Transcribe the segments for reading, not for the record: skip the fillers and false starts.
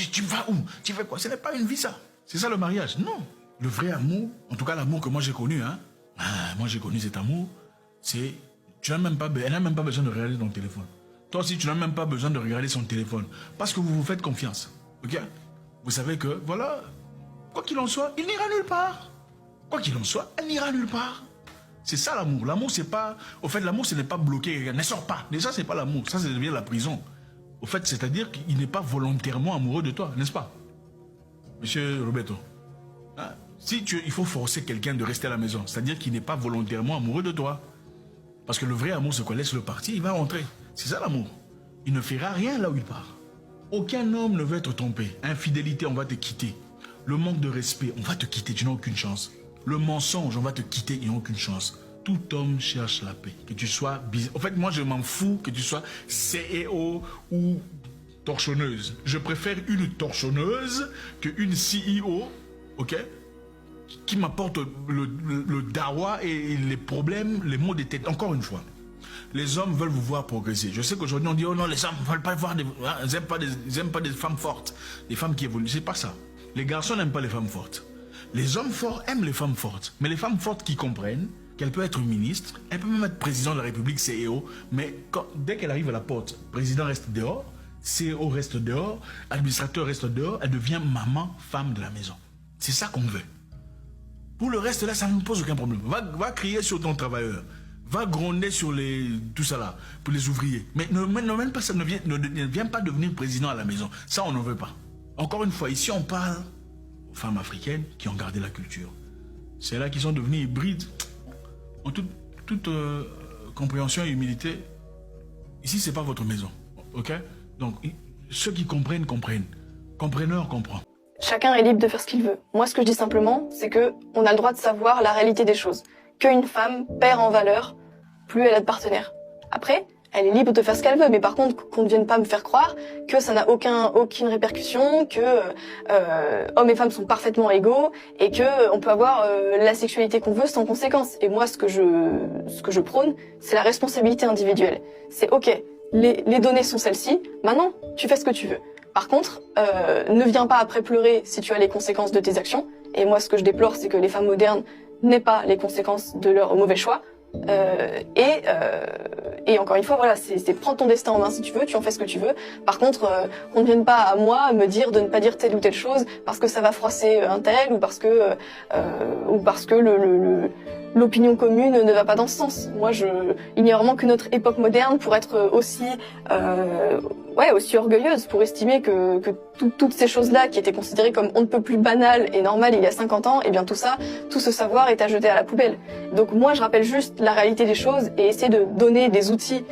tu vas où? Tu fais quoi? Ce n'est pas une vie, ça. C'est ça le mariage. Non. Le vrai amour, en tout cas l'amour que moi j'ai connu, hein. Moi j'ai connu cet amour, c'est... elle n'a même pas besoin de regarder ton téléphone. Toi aussi, tu n'as même pas besoin de regarder son téléphone. Parce que vous vous faites confiance. Ok? Vous savez que, voilà, quoi qu'il en soit, il n'ira nulle part. Quoi qu'il en soit, elle n'ira nulle part. C'est ça l'amour. L'amour, c'est pas... Au fait, l'amour, ce n'est pas bloqué. Ne sort pas. Déjà, c'est pas l'amour. Ça devient la prison. Au fait, c'est-à-dire qu'il n'est pas volontairement amoureux de toi, n'est-ce pas? Monsieur Roberto, hein? Il faut forcer quelqu'un de rester à la maison, c'est-à-dire qu'il n'est pas volontairement amoureux de toi. Parce que le vrai amour, c'est qu'on laisse le partir, il va rentrer. C'est ça l'amour. Il ne fera rien là où il part. Aucun homme ne veut être trompé. Infidélité, on va te quitter. Le manque de respect, on va te quitter, tu n'as aucune chance. Le mensonge, on va te quitter, il n'y a aucune chance. Tout homme cherche la paix. Que tu sois... En fait, moi, je m'en fous que tu sois CEO ou torchonneuse. Je préfère une torchonneuse qu'une CEO, ok, qui m'apporte le dawa et les problèmes, les maux de tête. Encore une fois, les hommes veulent vous voir progresser. Je sais qu'aujourd'hui, on dit, oh non, les hommes ne veulent pas voir ils n'aiment pas des femmes fortes, des femmes qui évoluent. C'est pas ça. Les garçons n'aiment pas les femmes fortes. Les hommes forts aiment les femmes fortes. Mais les femmes fortes qui comprennent qu'elle peut être ministre, elle peut même être président de la République, CEO, mais dès qu'elle arrive à la porte, président reste dehors, CEO reste dehors, administrateur reste dehors, elle devient maman, femme de la maison. C'est ça qu'on veut. Pour le reste, là, ça ne me pose aucun problème. Va crier sur ton travailleur. Va gronder sur tout ça là, pour les ouvriers. Mais ne pas ça, ne viens pas devenir président à la maison. Ça, on n'en veut pas. Encore une fois, ici, on parle aux femmes africaines qui ont gardé la culture. C'est là qu'ils sont devenus hybrides. En toute compréhension et humilité, ici, ce n'est pas votre maison. Ok? Donc, ceux qui comprennent, comprennent. Compreneur comprend. Chacun est libre de faire ce qu'il veut. Moi, ce que je dis simplement, c'est que on a le droit de savoir la réalité des choses. Qu'une femme perd en valeur, plus elle a de partenaires. Après, elle est libre de faire ce qu'elle veut, mais par contre, qu'on ne vienne pas me faire croire que ça n'a aucune répercussion, que hommes et femmes sont parfaitement égaux et que on peut avoir la sexualité qu'on veut sans conséquence. Et moi, ce que je prône, c'est la responsabilité individuelle. C'est ok, les données sont celles-ci. Maintenant, tu fais ce que tu veux. Par contre, ne viens pas après pleurer si tu as les conséquences de tes actions. Et moi, ce que je déplore, c'est que les femmes modernes n'aient pas les conséquences de leurs mauvais choix. Et encore une fois, voilà, c'est prendre ton destin en main si tu veux, tu en fais ce que tu veux. Par contre, qu'on ne vienne pas à moi me dire de ne pas dire telle ou telle chose parce que ça va froisser un tel ou parce que l'opinion commune ne va pas dans ce sens. Moi, il n'y a vraiment que notre époque moderne pour être aussi orgueilleuse, pour estimer que toutes ces choses-là qui étaient considérées comme on ne peut plus banales et normales il y a 50 ans, et bien tout ce savoir est à jeter à la poubelle. Donc moi, je rappelle juste la réalité des choses et essayer de donner des outils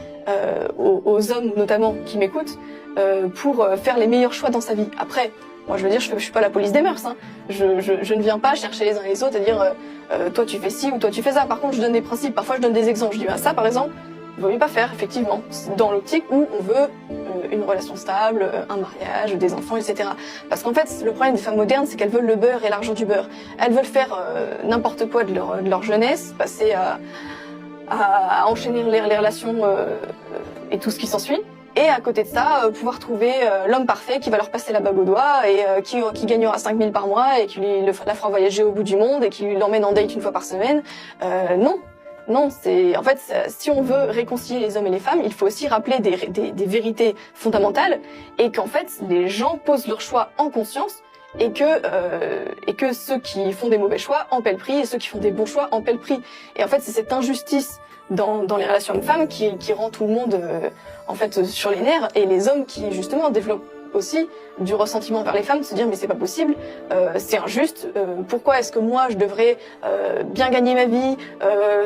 aux hommes notamment qui m'écoutent pour faire les meilleurs choix dans sa vie. Après, moi, je veux dire, je suis pas la police des mœurs. Hein. Je ne viens pas chercher les uns les autres et dire toi tu fais ci ou toi tu fais ça. Par contre, je donne des principes. Parfois, je donne des exemples. Je dis ça, par exemple, il vaut mieux pas faire, effectivement, dans l'optique où on veut une relation stable, un mariage, des enfants, etc. Parce qu'en fait, le problème des femmes modernes, c'est qu'elles veulent le beurre et l'argent du beurre. Elles veulent faire n'importe quoi de leur jeunesse, passer à enchaîner les relations et tout ce qui s'ensuit. Et à côté de ça, pouvoir trouver l'homme parfait qui va leur passer la bague au doigt et qui gagnera 5 000 par mois et qui la fera voyager au bout du monde et qui l'emmène en date une fois par semaine. Non, c'est en fait, si on veut réconcilier les hommes et les femmes, il faut aussi rappeler des vérités fondamentales et qu'en fait, les gens posent leurs choix en conscience et que ceux qui font des mauvais choix en paient le prix et ceux qui font des bons choix en paient le prix. Et en fait, c'est cette injustice dans les relations hommes-femmes qui rend tout le monde en fait sur les nerfs, et les hommes qui justement développent aussi du ressentiment vers les femmes, de se dire mais c'est pas possible, c'est injuste, pourquoi est-ce que moi je devrais bien gagner ma vie,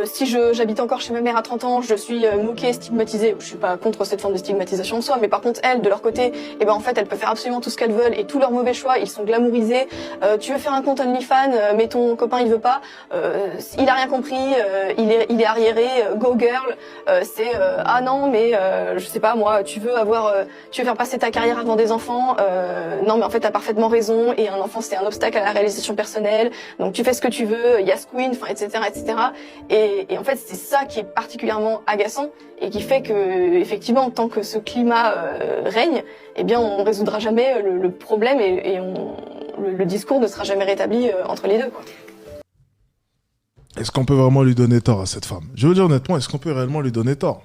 si j'habite encore chez ma mère à 30 ans, je suis moquée, stigmatisée. Je suis pas contre cette forme de stigmatisation en soi, mais par contre elles, de leur côté, en fait elles peuvent faire absolument tout ce qu'elles veulent et tous leurs mauvais choix, ils sont glamourisés. Tu veux faire un compte OnlyFans, mais ton copain il veut pas, il a rien compris, il est arriéré, go girl, ah non mais je sais pas moi, tu veux faire passer ta carrière avant des des enfants, non mais en fait t'as parfaitement raison, et un enfant c'est un obstacle à la réalisation personnelle, donc tu fais ce que tu veux, Yas Queen, enfin etc. etc. Et en fait c'est ça qui est particulièrement agaçant et qui fait que effectivement tant que ce climat règne, eh bien on résoudra jamais le problème et le discours ne sera jamais rétabli entre les deux, quoi. Est-ce qu'on peut vraiment lui donner tort à cette femme? Je veux dire honnêtement, est-ce qu'on peut réellement lui donner tort?